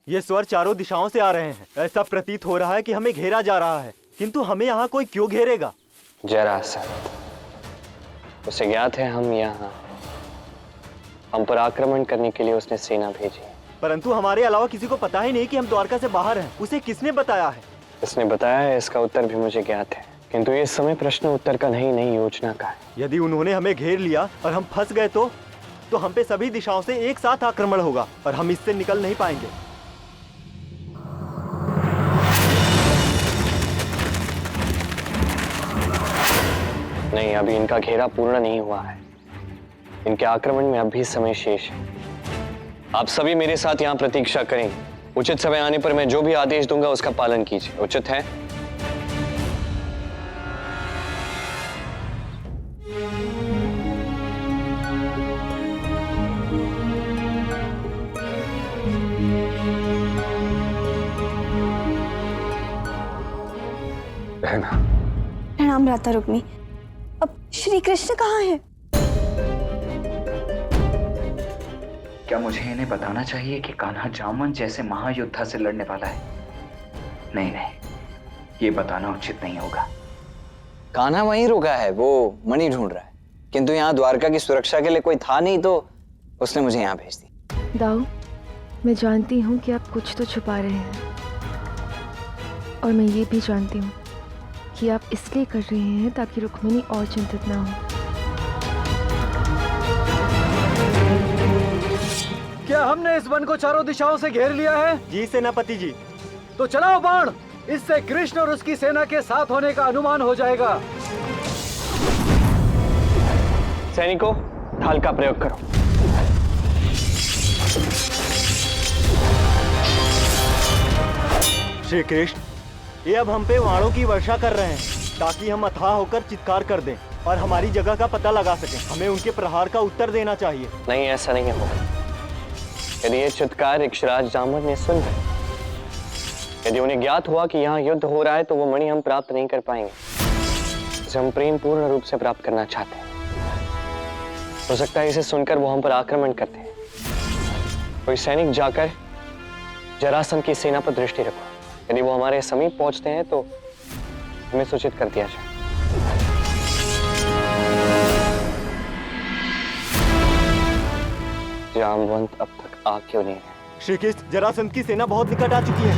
ये स्वर चारों दिशाओं से आ रहे हैं। ऐसा प्रतीत हो रहा है कि हमें घेरा जा रहा है, किंतु हमें यहाँ कोई क्यों घेरेगा? जरासंध, उसे ज्ञात है हम यहाँ हम पर आक्रमण करने के लिए उसने सेना भेजी है। परंतु हमारे अलावा किसी को पता ही नहीं कि हम द्वारका से बाहर हैं। उसे किसने बताया है? इसने बताया है, इसका उत्तर भी मुझे ज्ञात है, किंतु इस समय प्रश्न उत्तर का नहीं, नई योजना का है। यदि उन्होंने हमें घेर लिया और हम फंस गए तो हम पे सभी दिशाओं से एक साथ आक्रमण होगा और हम इससे निकल नहीं पाएंगे। नहीं, अभी इनका घेरा पूर्ण नहीं हुआ है। इनके आक्रमण में अब भी समय शेष है। आप सभी मेरे साथ यहाँ प्रतीक्षा करें। उचित समय आने पर मैं जो भी आदेश दूंगा उसका पालन कीजिए। उचित है? प्रणाम भ्राता रुक्मी। अब श्री कृष्ण कहाँ है? क्या मुझे इन्हें बताना चाहिए कि कान्हा जामवंत जैसे महायोद्धा से लड़ने वाला है? नहीं नहीं, ये बताना उचित नहीं होगा। कान्हा वहीं रुका है, वो मणि ढूंढ रहा है, किंतु यहाँ द्वारका की सुरक्षा के लिए कोई था नहीं तो उसने मुझे यहाँ भेज दी। दाऊ, मैं जानती हूँ कि आप कुछ तो छुपा रहे हैं, और मैं ये भी जानती हूँ कि आप इसलिए कर रहे हैं ताकि रुक्मिणी और चिंतित ना हो। क्या हमने इस वन को चारों दिशाओं से घेर लिया है? जी सेनापति जी। तो चलाओ बाण, इससे कृष्ण और उसकी सेना के साथ होने का अनुमान हो जाएगा। सैनिकों, ढाल का प्रयोग करो। श्री कृष्ण, ये अब हम पे वाणों की वर्षा कर रहे हैं ताकि हम अथाह होकर चित्कार कर दें और हमारी जगह का पता लगा सकें। हमें उनके प्रहार का उत्तर देना चाहिए। नहीं, ऐसा नहीं होगा। यदि ये चित्कार इक्षराज जामवंत ने सुन गए, यदि उन्हें ज्ञात हुआ कि यहाँ युद्ध हो रहा है, तो वो मणि हम प्राप्त नहीं कर पाएंगे जिसे हम प्रेम पूर्ण रूप से प्राप्त करना चाहते हैं। हो सकता है इसे सुनकर वो हम पर आक्रमण करते हैं। कोई सैनिक जाकर जरासंध की सेना पर दृष्टि रखो। यदि वो हमारे समीप पहुंचते हैं तो हमें सूचित कर दिया जाए। जामवंत अब तक आ क्यों नहीं है? श्री कृष्ण, जरासंध की सेना बहुत निकट आ चुकी है,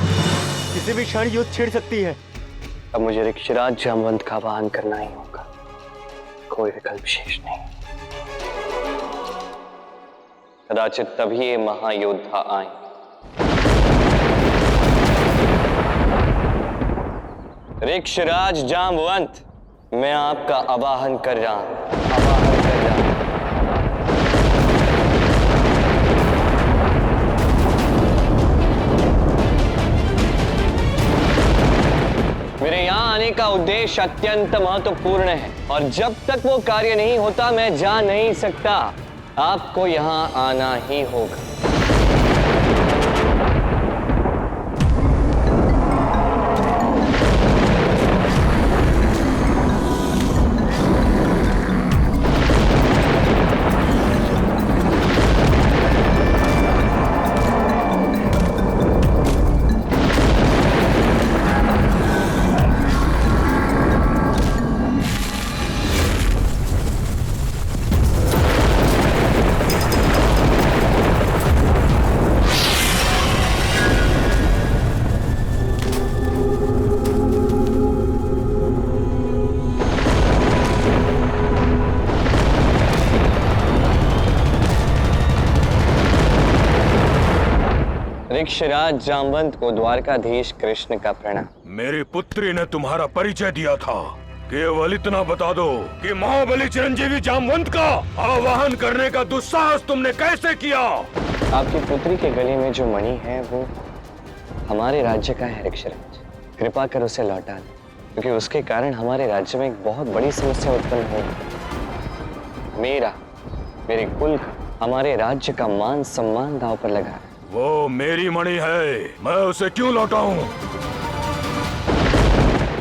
किसी भी क्षण युद्ध छिड़ सकती है। अब मुझे ऋक्षराज जामवंत का आवाहन करना ही होगा, कोई विकल्प शेष नहीं। कदाचित तभी ये महायोद्धा आए। ऋक्षराज जामवंत, मैं आपका आवाहन कर रहा हूं, आवाहन कर रहा हूं। मेरे यहाँ आने का उद्देश्य अत्यंत महत्वपूर्ण है और जब तक वो कार्य नहीं होता मैं जा नहीं सकता। आपको यहाँ आना ही होगा। ऋक्षराज जामवंत को द्वारकाधीश कृष्ण का प्रणाम। मेरी पुत्री ने तुम्हारा परिचय दिया था, केवल इतना बता दो कि महाबली चिरंजीवी जामवंत का आवाहन करने का दुस्साहस तुमने कैसे किया? आपकी पुत्री के गले में जो मणि है वो हमारे राज्य का है ऋक्षराज। कृपा कर उसे लौटा दे, क्योंकि उसके कारण हमारे राज्य में एक बहुत बड़ी समस्या उत्पन्न होगी। मेरे कुल का, हमारे राज्य का मान सम्मान दांव पर लगा है। वो मेरी मणि है, मैं उसे क्यों लौटाऊं?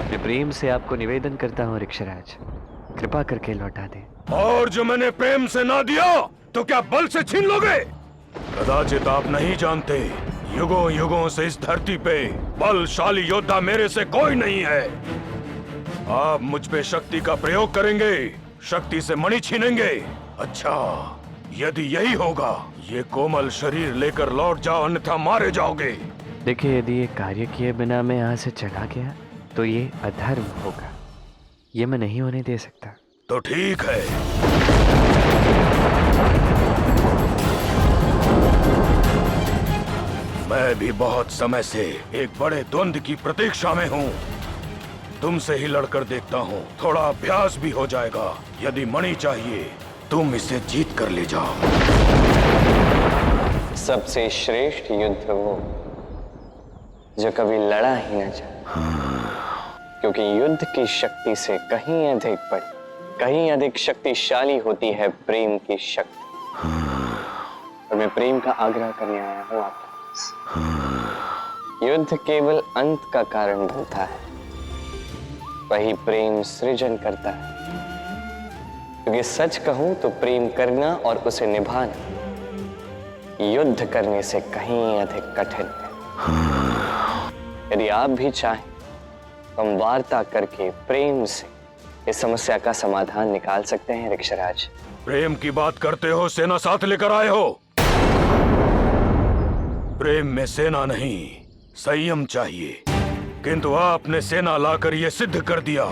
मैं प्रेम से आपको निवेदन करता हूँ ऋक्षराज, कृपा करके लौटा दे। और जो मैंने प्रेम से ना दिया तो क्या बल से छीन लोगे? कदाचित आप नहीं जानते, युगों युगों से इस धरती पे बलशाली योद्धा मेरे से कोई नहीं है। आप मुझ पे शक्ति का प्रयोग करेंगे, शक्ति से मणि छीनेंगे। अच्छा, यदि यही होगा, ये कोमल शरीर लेकर लौट जाओ, अन्यथा मारे जाओगे। देखिए, यदि ये कार्य किए बिना मैं यहाँ से चला गया तो ये अधर्म होगा। ये मैं नहीं होने दे सकता। तो ठीक है। मैं भी बहुत समय से एक बड़े द्वंद्व की प्रतीक्षा में हूँ। तुमसे ही लड़कर देखता हूँ, थोड़ा अभ्यास भी हो जाएगा। यदि मणि चाहिए, तुम इसे जीत कर ले जाओ। सबसे श्रेष्ठ युद्ध वो जो कभी लड़ा ही न जाए, क्योंकि युद्ध की शक्ति से कहीं अधिक बड़ी, कहीं अधिक शक्तिशाली होती है प्रेम की शक्ति। और मैं प्रेम का आग्रह करने आया हूँ आपके पास। युद्ध केवल अंत का कारण बनता है, वही प्रेम सृजन करता है। क्योंकि सच कहूं तो प्रेम करना और उसे निभाना युद्ध करने से कहीं अधिक कठिन है। यदि आप भी चाहें तो हम वार्ता करके प्रेम से इस समस्या का समाधान निकाल सकते हैं ऋक्षराज। प्रेम की बात करते हो, सेना साथ लेकर आए हो। प्रेम में सेना नहीं, संयम चाहिए। किंतु आपने सेना लाकर यह सिद्ध कर दिया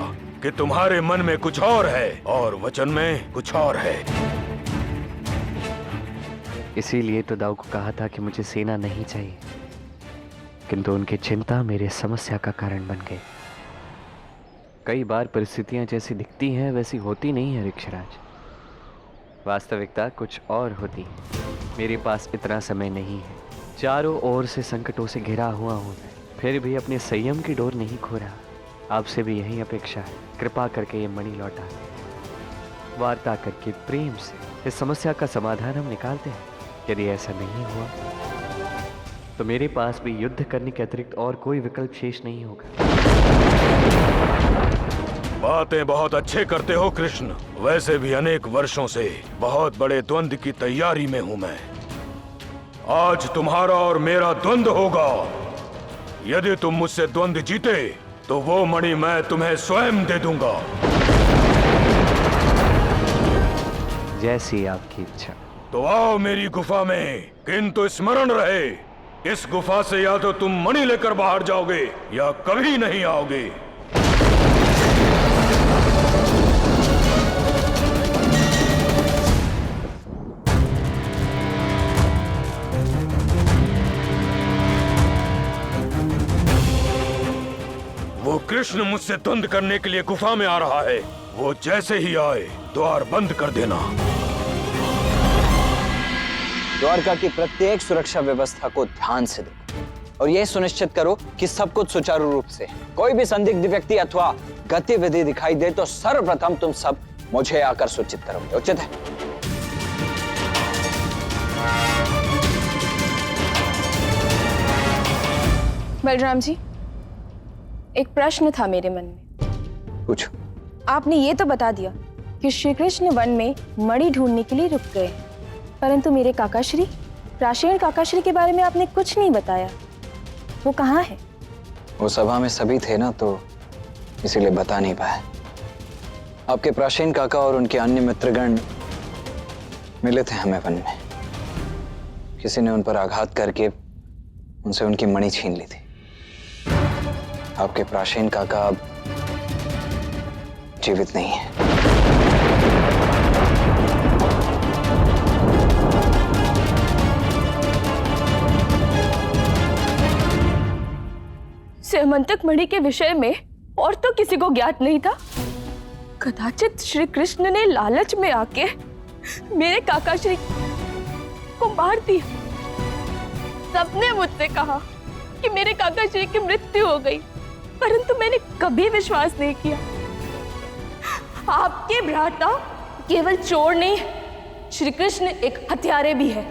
कि तुम्हारे मन में कुछ और है और वचन में कुछ और है। इसीलिए तो दाऊ को कहा था कि मुझे सेना नहीं चाहिए, किंतु उनकी चिंता मेरे समस्या का कारण बन गई। कई बार परिस्थितियां जैसी दिखती हैं वैसी होती नहीं है ऋक्षराज। वास्तविकता कुछ और होती है। मेरे पास इतना समय नहीं है, चारों ओर से संकटों से घिरा हुआ हूं मैं, फिर भी अपने संयम की डोर नहीं खो रहा। आपसे भी यही अपेक्षा है, कृपा करके ये मणि लौटा दें। वार्ता करके प्रेम से इस समस्या का समाधान हम निकालते हैं। यदि ऐसा नहीं हुआ तो मेरे पास भी युद्ध करने के अतिरिक्त और कोई विकल्प शेष नहीं होगा। बातें बहुत अच्छे करते हो कृष्ण। वैसे भी अनेक वर्षों से बहुत बड़े द्वंद्व की तैयारी में हूं मैं। आज तुम्हारा और मेरा द्वंद्व होगा। यदि तुम मुझसे द्वंद्व जीते तो वो मणि मैं तुम्हें स्वयं दे दूंगा। जैसी आपकी इच्छा। तो आओ मेरी गुफा में, किंतु स्मरण रहे, इस गुफा से या तो तुम मणि लेकर बाहर जाओगे या कभी नहीं आओगे। वो कृष्ण मुझसे द्वंद्व करने के लिए गुफा में आ रहा है। वो जैसे ही आए द्वार बंद कर देना। द्वारका की प्रत्येक सुरक्षा व्यवस्था को ध्यान से देखो और यह सुनिश्चित करो कि सब कुछ सुचारू रूप से। कोई भी संदिग्ध व्यक्ति अथवा गतिविधि दिखाई दे तो सर्वप्रथम तुम सब मुझे आकर सूचित करोगे। उचित है? बलराम जी, एक प्रश्न था मेरे मन में। पूछो। आपने ये तो बता दिया कि श्री कृष्ण वन में मणि ढूंढने के लिए रुक गए, परंतु मेरे काकाश्री, प्राचीन काकाश्री के बारे में आपने कुछ नहीं बताया। वो कहाँ है? वो सभा में सभी थे ना, तो इसीलिए बता नहीं पाया। आपके प्राचीन काका और उनके अन्य मित्रगण मिले थे हमें वन में। किसी ने उन पर आघात करके उनसे उनकी मणि छीन ली थी। आपके प्राचीन काका अब जीवित नहीं है। सेमंतक मणि के विषय में और तो किसी को ज्ञात नहीं था। कदाचित श्री कृष्ण ने लालच में आके मेरे काकाश्री को मार दिया। सबने मुझसे कहा कि मेरे काकाश्री की मृत्यु हो गई, परंतु मैंने कभी विश्वास नहीं किया। आपके भ्राता केवल चोर नहीं, श्री कृष्ण एक हत्यारे भी है।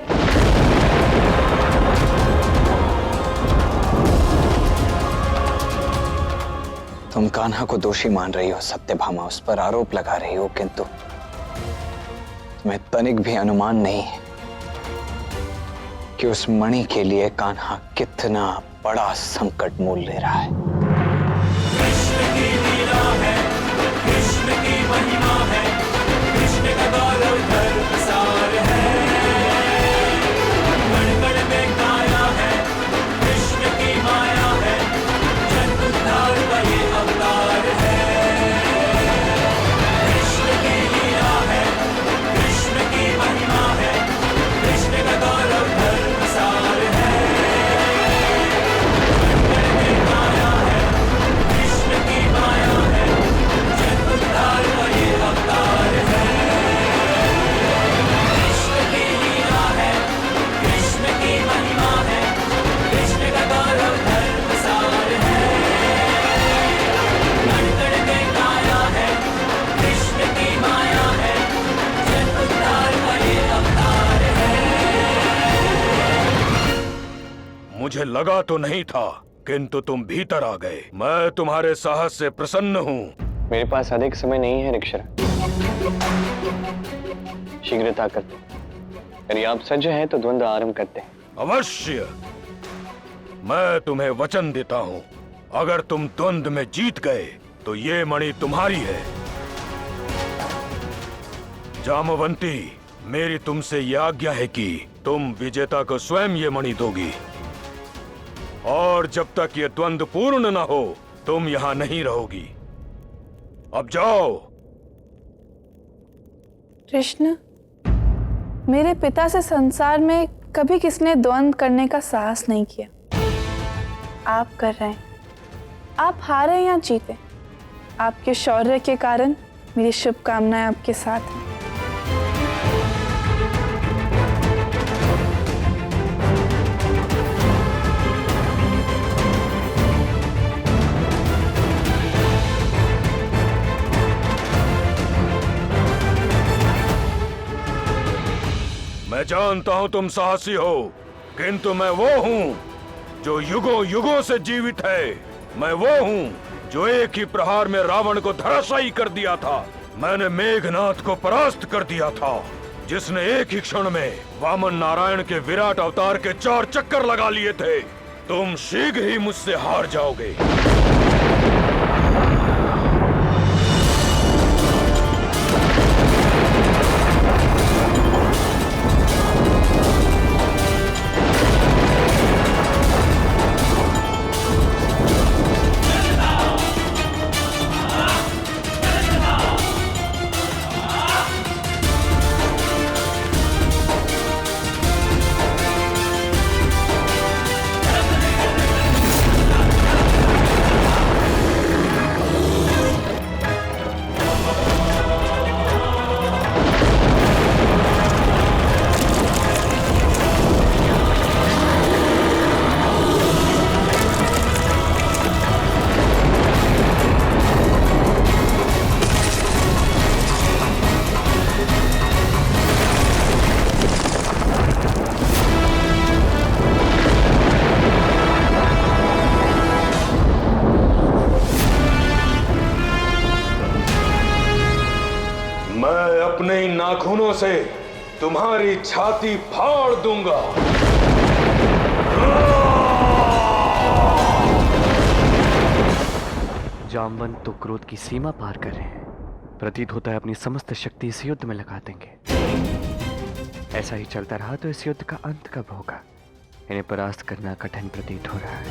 तुम कान्हा को दोषी मान रही हो सत्यभामा, उस पर आरोप लगा रही हो, किंतु तुम्हें तनिक भी अनुमान नहीं है कि उस मणि के लिए कान्हा कितना बड़ा संकट मोल ले रहा है। कृष्ण की लीला है, कृष्ण की महिमा है, कृष्ण का गौरव धर्म सार है, कण कण में काया है, कृष्ण की माया है, जन उद्धार का ये अवतार है। कृष्ण की लीला है, कृष्ण की महिमा है, कृष्ण का गौरव धर्म सार है, कण कण में काया है, कृष्ण की माया है, जन उद्धार का ये अवतार है। कृष्ण की लीला है, कृष्ण की महिमा है, कृष्ण का गौरव धर्म सार है, कण कण में काया है, कृष्ण की माया है, जन उद्धार का ये अवतार है। मुझे लगा तो नहीं था, किंतु तुम भीतर आ गए। मैं तुम्हारे साहस से प्रसन्न हूँ। मेरे पास अधिक समय नहीं है ऋक्षराज, शीघ्रता करते। यदि आप सज्ज हैं तो द्वंद्व आरंभ करते हैं। अवश्य। मैं तुम्हें वचन देता हूँ, अगर तुम द्वंद्व में जीत गए तो ये मणि तुम्हारी है। जामवंती, मेरी तुमसे यह आज्ञा है कि तुम विजेता को स्वयं ये मणि दोगी, और जब तक ये द्वंद्व पूर्ण न हो तुम यहां नहीं रहोगी। अब जाओ। कृष्ण, मेरे पिता से संसार में कभी किसने द्वंद्व करने का साहस नहीं किया। आप कर रहे हैं। आप हारे या जीते, आपके शौर्य के कारण मेरी शुभकामनाएं आपके साथ हैं। मैं जानता हूं तुम साहसी हो, किंतु मैं वो हूं जो युगों युगों से जीवित है। मैं वो हूं जो एक ही प्रहार में रावण को धराशायी कर दिया था। मैंने मेघनाथ को परास्त कर दिया था, जिसने एक ही क्षण में वामन नारायण के विराट अवतार के 4 चक्कर लगा लिए थे। तुम शीघ्र ही मुझसे हार जाओगे। मैं अपने इन नाखूनों से तुम्हारी छाती फाड़ दूंगा। जामवंत तो क्रोध की सीमा पार कर रहे हैं। प्रतीत होता है अपनी समस्त शक्ति इस युद्ध में लगा देंगे। ऐसा ही चलता रहा तो इस युद्ध का अंत कब होगा? इन्हें परास्त करना कठिन प्रतीत हो रहा है।